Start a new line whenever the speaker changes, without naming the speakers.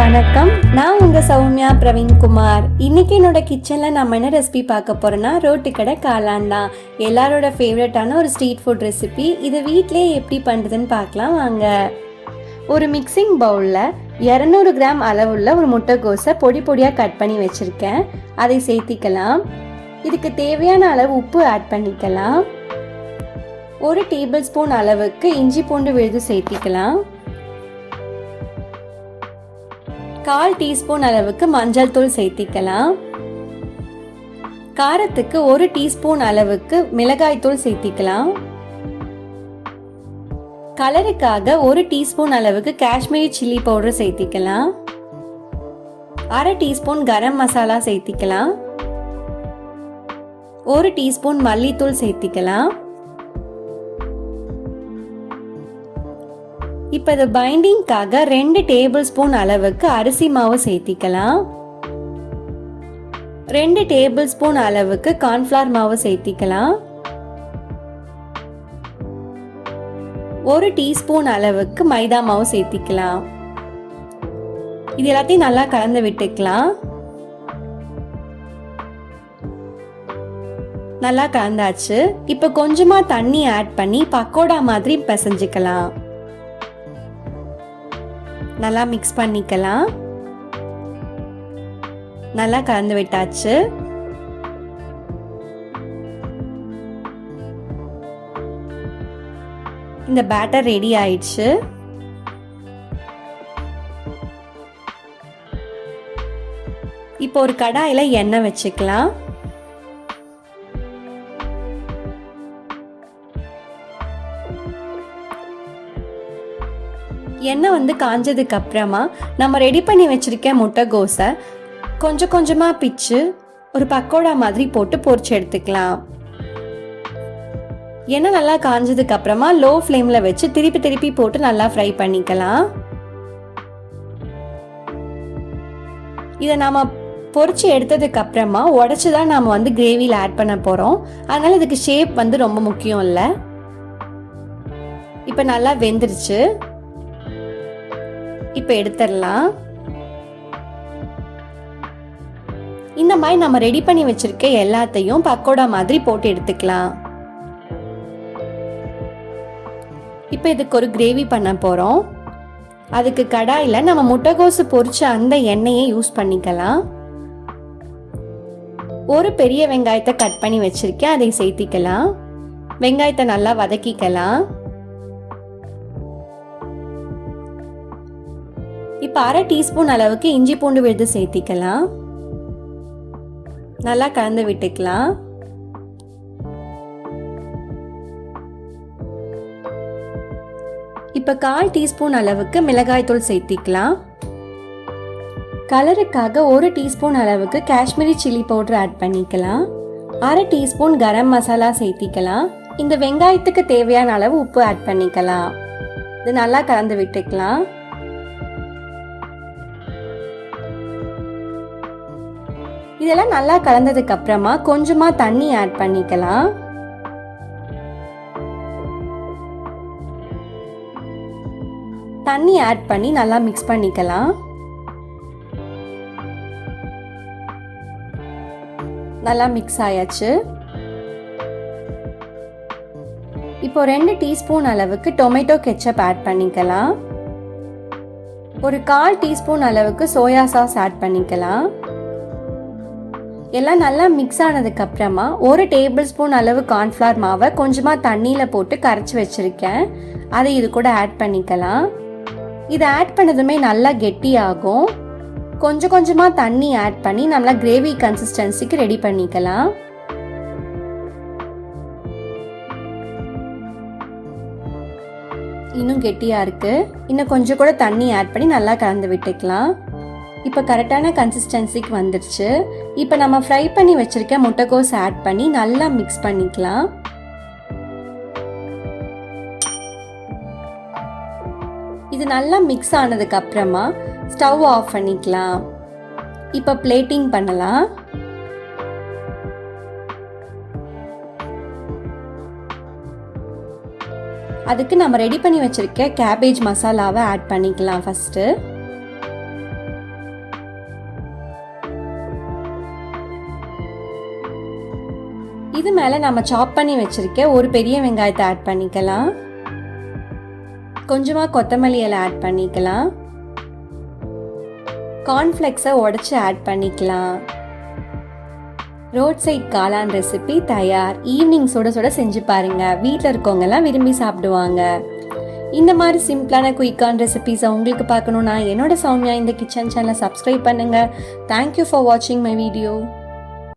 வணக்கம், நான் உங்க சௌமியா பிரவீன்குமார். இன்னைக்கு என்னோட கிச்சன்ல நம்ம என்ன ரெசிபி பார்க்க போறோம்னா ரோட்டு கடை காளான் தான். எல்லாரோட ஃபேவரட்டான ஒரு ஸ்ட்ரீட் ஃபுட் ரெசிபி. இதை வீட்லயே எப்படி பண்றதுன்னு பார்க்கலாம் வாங்க. ஒரு மிக்சிங் பவுல்ல 200 கிராம் அளவுள்ள ஒரு முட்டைகோஸை பொடி பொடியா கட் பண்ணி வச்சிருக்கேன். அதை சேர்த்திக்கலாம். இதுக்கு தேவையான அளவு உப்பு ஆட் பண்ணிக்கலாம். 1 டேபிள் ஸ்பூன் அளவுக்கு இஞ்சி பூண்டு விழுது சேர்த்திக்கலாம். 1/4 டீஸ்பூன் அளவுக்கு மஞ்சள் தூள் சேர்த்திக்கலாம். காரத்துக்கு 1 டீஸ்பூன் அளவுக்கு மிளகாய் தூள் சேர்த்திக்கலாம். கலருக்காக 1 டீஸ்பூன் அளவுக்கு காஷ்மீரி சில்லி பவுடர் சேர்த்திக்கலாம். 1/2 டீஸ்பூன் கரம் மசாலா சேர்த்திக்கலாம். 1 டீஸ்பூன் மல்லித்தூள் சேர்த்திக்கலாம். இப்போ இது பைண்டிங்காக 2 டேபிள் ஸ்பூன் அளவுக்கு அரிசி மாவு சேர்த்திக்கலாம். 2 டேபிள் ஸ்பூன் அளவுக்கு கார்ன்ஃப்ளவர் மாவு சேர்த்திக்கலாம். 1 டீஸ்பூன் அளவுக்கு மைதா மாவு சேர்த்திக்கலாம். இது எல்லாத்தையும் நல்லா கலந்து விட்டுக்கலாம். நல்லா கலந்தாச்சு. இப்போ கொஞ்சமா தண்ணி ஆட் பண்ணி பக்கோடா மாதிரி பிசைஞ்சுக்கலாம். நல்லா மிக்ஸ் பண்ணிக்கலாம். நல்லா கலந்து விட்டாச்சு. இந்த பேட்டர் ரெடி ஆயிடுச்சு. இப்போ ஒரு கடாயில எண்ணெய் வச்சுக்கலாம். எண்ணெய் காஞ்சதுக்கு அப்புறமா நம்ம ரெடி பண்ணி வச்சிருக்க முட்டைகோஸை கொஞ்சம் கொஞ்சமா பிச்சு ஒரு பக்கோடா மாதிரி போட்டு பொரிச்சு எடுத்துக்கலாம். எண்ணெய் நல்லா காஞ்சதுக்கு அப்புறமா லோ ஃப்ளேம்ல வச்சு திருப்பி திருப்பி போட்டு நல்லா ஃப்ரை பண்ணிக்கலாம். இதை நாம பொரிச்சு எடுத்ததுக்கு அப்புறமா உடைச்சுதான் நாம கிரேவியில் ஆட் பண்ண போறோம். அதனால இதுக்கு ஷேப் ரொம்ப முக்கியம் இல்லை. இப்ப நல்லா வெந்துருச்சு. இப்ப எடுத்துடலாம். இந்த மாதிரி நம்ம ரெடி பண்ணி வச்சிருக்க எல்லாத்தையும் பக்கோடா மாதிரி போட்டு எடுத்துக்கலாம். இப்ப இதுக்கு ஒரு கிரேவி பண்ண போறோம். அதுக்கு கடாயில நம்ம முட்டைகோசு பொரிச்ச அந்த எண்ணெயை யூஸ் பண்ணிக்கலாம். ஒரு பெரிய வெங்காயத்தை கட் பண்ணி வச்சிருக்கேன், அதை சேர்த்திக்கலாம். வெங்காயத்தை நல்லா வதக்கிக்கலாம். இப்ப 1/2 டீஸ்பூன் அளவுக்கு இஞ்சி பூண்டு விழுது சேர்த்திக்கலாம். நல்லா கலந்து விட்டுக்கலாம். இப்ப 1/4 டீஸ்பூன் அளவுக்கு மிளகாய் தூள் சேர்த்திக்கலாம். கலருக்காக 1 டீஸ்பூன் அளவுக்கு காஷ்மீரி சில்லி பவுடர் ஆட் பண்ணிக்கலாம். 1/2 டீஸ்பூன் கரம் மசாலா சேர்த்திக்கலாம். இந்த வெங்காயத்துக்கு தேவையான அளவு உப்பு ஆட் பண்ணிக்கலாம். இது நல்லா கலந்து விட்டுக்கலாம். இதெல்லாம் நல்லா கலந்ததுக்கு அப்புறமா கொஞ்சமா தண்ணி ஆட் பண்ணிக்கலாம். தண்ணி ஆட் பண்ணி நல்லா மிக்ஸ் பண்ணிக்கலாம். நல்லா மிக்ஸ் ஆயாச்சு. இப்போ 2 டீஸ்பூன் அளவுக்கு டொமேட்டோ கெச்சப் ஆட் பண்ணிக்கலாம். ஒரு 1/4 டீஸ்பூன் அளவுக்கு சோயா சாஸ் ஆட் பண்ணிக்கலாம். எல்லாம் நல்லா மிக்ஸ் ஆனதுக்கு அப்புறமா 1 டேபிள் ஸ்பூன் அளவு கார்ன்ஃப்ளவர் மாவை கொஞ்சமா தண்ணியில போட்டு கரைச்சி வச்சிருக்கேன். அதை இது கூட ஆட் பண்ணிக்கலாம். இதை ஆட் பண்ணதுமே நல்லா கெட்டி ஆகும். கொஞ்சம் கொஞ்சமா தண்ணி ஆட் பண்ணி நம்மள கிரேவி கன்சிஸ்டன்சிக்கு ரெடி பண்ணிக்கலாம். இன்னும் கெட்டியா இருக்கு. இன்னும் கொஞ்சம் கூட தண்ணி ஆட் பண்ணி நல்லா கலந்து விட்டுக்கலாம். இப்போ கரெக்டான கன்சிஸ்டன்சிக்கு வந்துருச்சு. இப்போ நம்ம ஃப்ரை பண்ணி வச்சிருக்க முட்டைகோஸ் ஆட் பண்ணி நல்லா மிக்ஸ் பண்ணிக்கலாம். இது நல்லா மிக்ஸ் ஆனதுக்கு அப்புறமா ஸ்டவ் ஆஃப் பண்ணிக்கலாம். இப்போ பிளேட்டிங் பண்ணலாம். அதுக்கு நம்ம ரெடி பண்ணி வச்சிருக்க கேபேஜ் மசாலாவை ஆட் பண்ணிக்கலாம். ஃபர்ஸ்ட் இது மேலே நம்ம சாப் பண்ணி வச்சுருக்க ஒரு பெரிய வெங்காயத்தை ஆட் பண்ணிக்கலாம். கொஞ்சமாக கொத்தமல்லி இலை ஆட் பண்ணிக்கலாம். கார்ன்ஃப்ளெக்ஸை உடச்சி ஆட் பண்ணிக்கலாம். ரோட் சைட் காளான் ரெசிபி தயார். ஈவினிங் சுட சுட செஞ்சு பாருங்கள். வீட்டில் இருக்கவங்கெல்லாம் விரும்பி சாப்பிடுவாங்க. இந்த மாதிரி சிம்பிளான குயிக்கான ரெசிபிஸை உங்களுக்கு பார்க்கணுன்னா என்னோட சௌமியா இந்த கிச்சன் சேனலை சப்ஸ்கிரைப் பண்ணுங்கள். தேங்க்யூ ஃபார் வாட்சிங் மை வீடியோ.